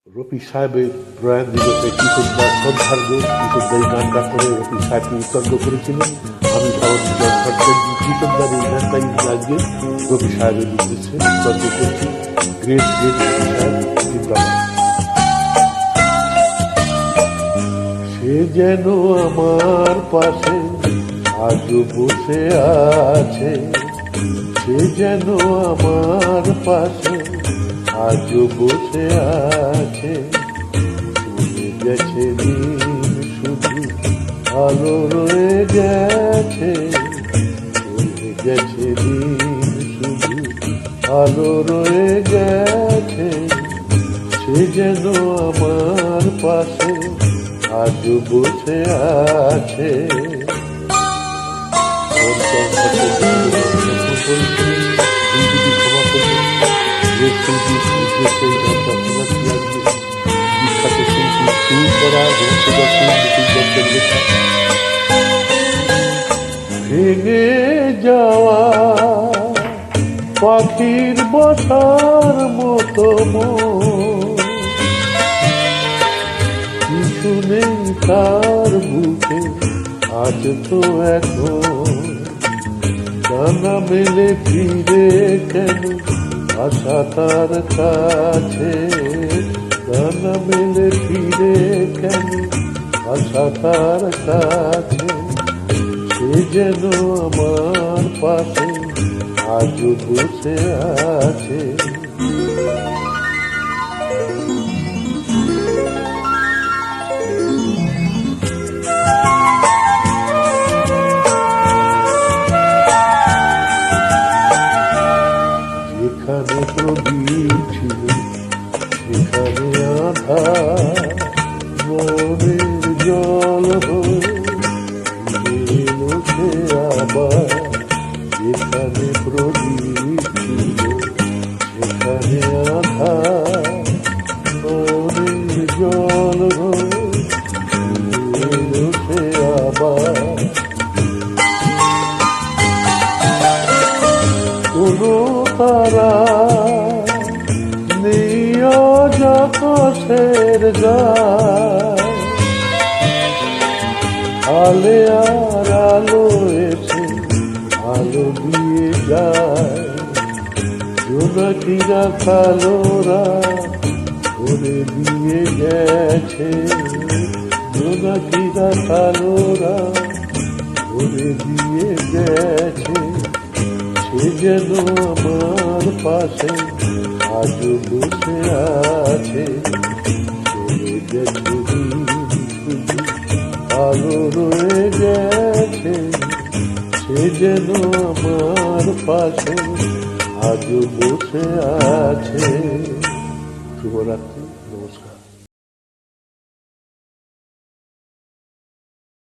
রফিক সাহেবের প্রয়াণ দিবসে কৃতজ্ঞতা শ্রদ্ধার্ঘ কৃতজ্ঞার গানটা করে রফিক সাহেবকে উৎসর্গ করেছিলেন। আমি ভারতীয় কৃতজ্ঞার এই গানটাই আজকে রফিক সাহেবের উদ্দেশ্যে উৎসর্গ করছি। গ্রেট গ্রেট রফিক সাহেব জিন্দাবাদ। সে যেন আমার পাশে আজও বসে আছে, সে যেন আমার পাশে আজও বসে আছে। চলে গেছে দিন শুধু আলো রয়ে গেছে, চলে গেছে দিন শুধু আলো রয়ে গেছে। সে যেন আমার পাশে আজও বসে আছে। ভেঙে যাওয়া পাখির বসার মতো কিছু নেই তার বুকে আজ তো এখন। ডানা মেলে ফিরে কেন আশা তার কাছে, ডানা মেলে ফিরে কেন আশা তার কাছে। সে যেন আমার পাশে আজও বসে আছে। যেখানে প্রদীপ ছিল সেখানে আধার, মনের জল হয়ে এলো সে আবার। যেখানে প্রদীপ ছিল সেখানে আধার, মনের জল হয়ে এলো সে আবার। কোনো তারা নেই আকাশের গায়, আলে আর আলো এসে আলো দিয়ে যায়। জোনাকিরা কালোরা করে দিয়ে গেছে, জোনাকিরা কালোরা করে দিয়ে গেছে। সে যেন আমার পাশে আজও বসে আছে। চলে গেছে দিন শুধু আলো রয়ে গেছে, সে যেন আমার পাশে আজও বসে আছে। শুভরাত্রি, নমস্কার।